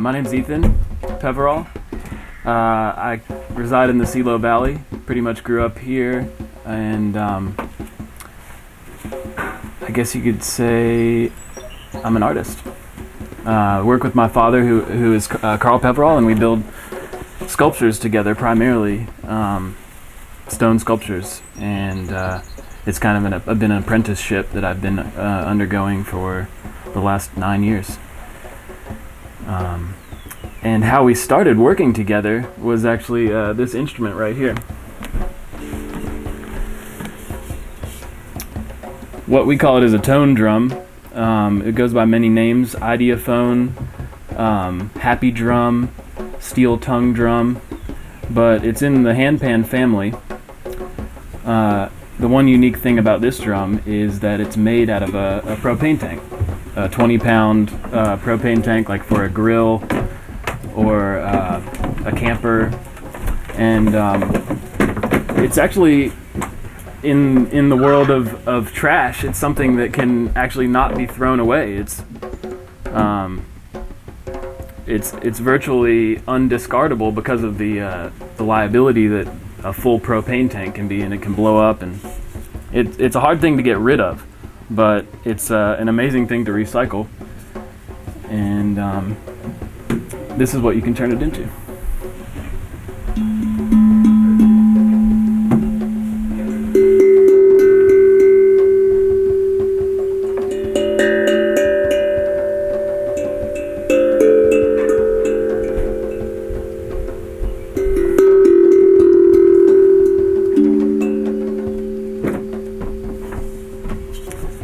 My name's Ethan Peverall. I reside in the Silo Valley. Pretty much grew up here, and I guess you could say I'm an artist. Work with my father, who is Carl Peverall, and we build sculptures together, primarily stone sculptures. And it's kind of been an apprenticeship that I've been undergoing for the last 9 years. And how we started working together was actually this instrument right here. What we call it is a tone drum. It goes by many names: ideophone, happy drum, steel tongue drum, but it's in the handpan family. The one unique thing about this drum is that it's made out of a propane tank, a 20-pound propane tank, like for a grill or a camper, and it's actually in the world of trash. It's something that can actually not be thrown away. It's virtually undiscardable because of the liability that a full propane tank can be, and it can blow up, and it's a hard thing to get rid of, but it's an amazing thing to recycle, and this is what you can turn it into.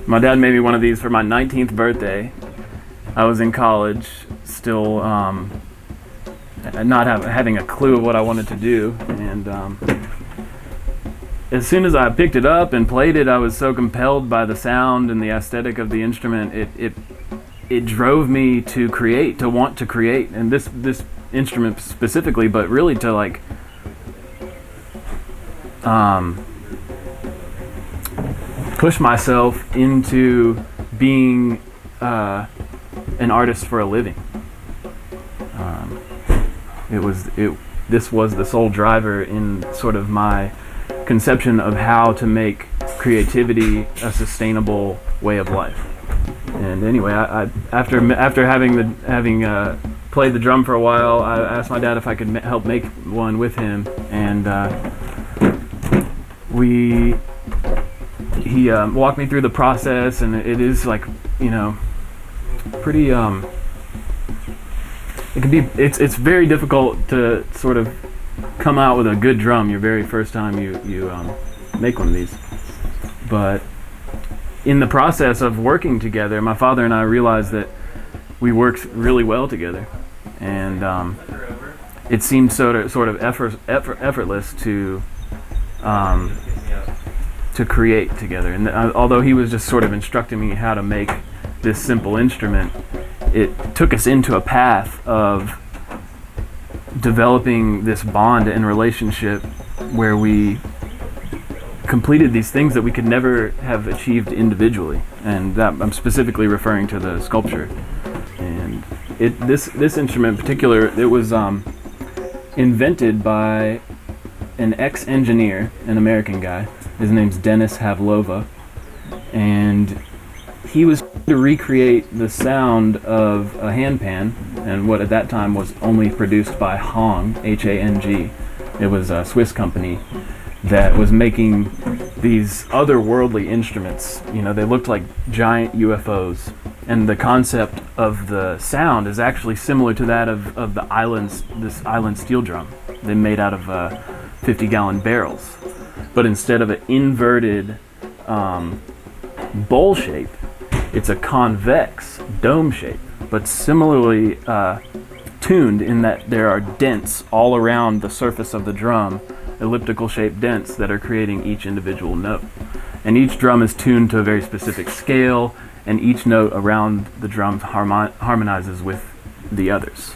My dad made me one of these for my 19th birthday. I was in college, still not having a clue of what I wanted to do, and as soon as I picked it up and played it, I was so compelled by the sound and the aesthetic of the instrument. It drove me to create, to want to create, and this instrument specifically, but really to like push myself into being an artist for a living. This was the sole driver in sort of my conception of how to make creativity a sustainable way of life. And anyway, after having played the drum for a while, I asked my dad if I could help make one with him, and he walked me through the process, and it is like, pretty it's very difficult to sort of come out with a good drum your very first time you make one of these. But in the process of working together, my father and I realized that we worked really well together, and it seemed sort of effortless to create together. And although he was just sort of instructing me how to make this simple instrument, it took us into a path of developing this bond and relationship where we completed these things that we could never have achieved individually. And that I'm specifically referring to the sculpture. And this instrument in particular, it was invented by an ex-engineer, an American guy. His name's Dennis Havlova, and he was to recreate the sound of a handpan, and what at that time was only produced by Hang, H-A-N-G. It was a Swiss company that was making these otherworldly instruments. They looked like giant UFOs, and the concept of the sound is actually similar to that of this island steel drum. They made out of 50-gallon barrels. But instead of an inverted bowl shape, it's a convex dome shape, but similarly tuned in that there are dents all around the surface of the drum, elliptical shaped dents that are creating each individual note. And each drum is tuned to a very specific scale, and each note around the drum harmonizes with the others.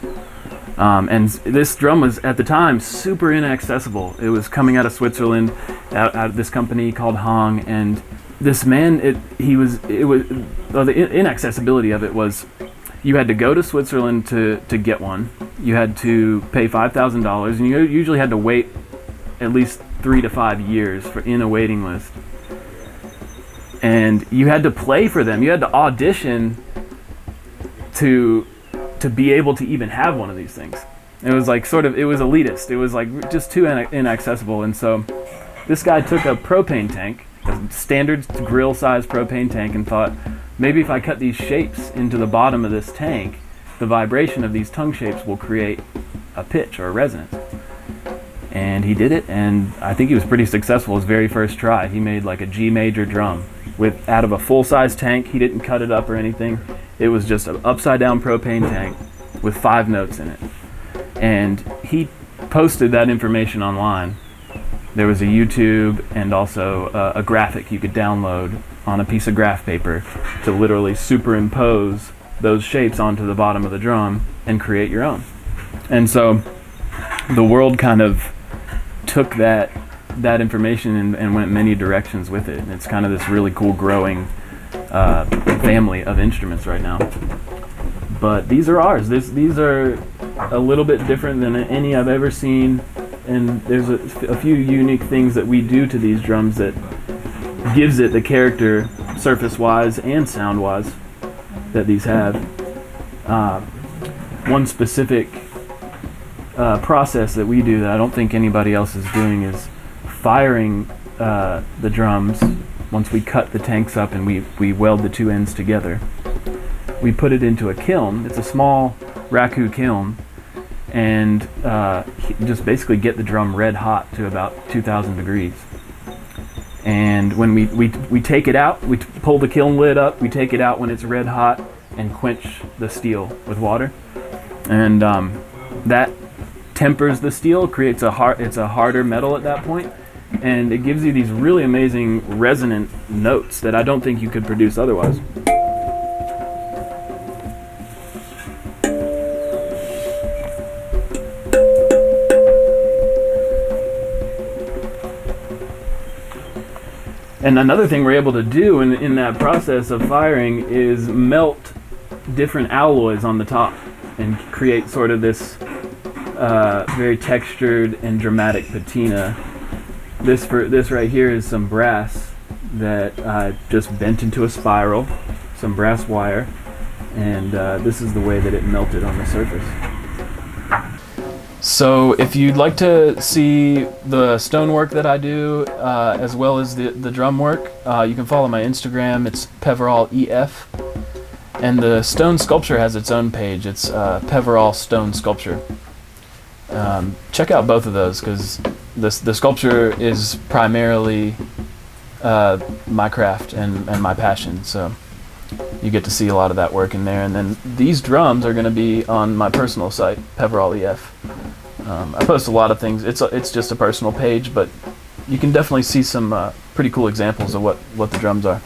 And this drum was, at the time, super inaccessible. It was coming out of Switzerland, out of this company called Hang, and this man, the inaccessibility of it was you had to go to Switzerland to get one. You had to pay $5,000, and you usually had to wait at least 3 to 5 years in a waiting list. And you had to play for them. You had to audition to be able to even have one of these things. It was like it was elitist. It was like just too inaccessible. And so this guy took a propane tank, a standard grill size propane tank, and thought, maybe if I cut these shapes into the bottom of this tank, the vibration of these tongue shapes will create a pitch or a resonance. And he did it, and I think he was pretty successful his very first try. He made like a G major drum out of a full-size tank. He didn't cut it up or anything. It was just an upside-down propane tank with 5 notes in it. And he posted that information online. There was a YouTube and also a graphic you could download on a piece of graph paper to literally superimpose those shapes onto the bottom of the drum and create your own. And so the world kind of took that information and went many directions with it. And it's kind of this really cool growing family of instruments right now. But these are ours. These are a little bit different than any I've ever seen. And there's a few unique things that we do to these drums that gives it the character, surface-wise and sound-wise, that these have. One specific process that we do that I don't think anybody else is doing is firing the drums. Once we cut the tanks up and we weld the 2 ends together, we put it into a kiln. It's a small raku kiln, and just basically get the drum red hot to about 2,000 degrees. And when we take it out, we pull the kiln lid up, we take it out when it's red hot and quench the steel with water. And that tempers the steel, creates it's a harder metal at that point, and it gives you these really amazing resonant notes that I don't think you could produce otherwise. And another thing we're able to do in that process of firing is melt different alloys on the top and create sort of this very textured and dramatic patina. This right here is some brass that I just bent into a spiral, some brass wire, and this is the way that it melted on the surface. So if you'd like to see the stonework that I do, as well as the drum work, you can follow my Instagram. It's Peverall EF. And the stone sculpture has its own page. It's Peverall Stone Sculpture. Check out both of those, because the sculpture is primarily my craft and my passion. So you get to see a lot of that work in there. And then these drums are going to be on my personal site, Peverall EF. I post a lot of things. It's just a personal page, but you can definitely see some pretty cool examples of what the drums are.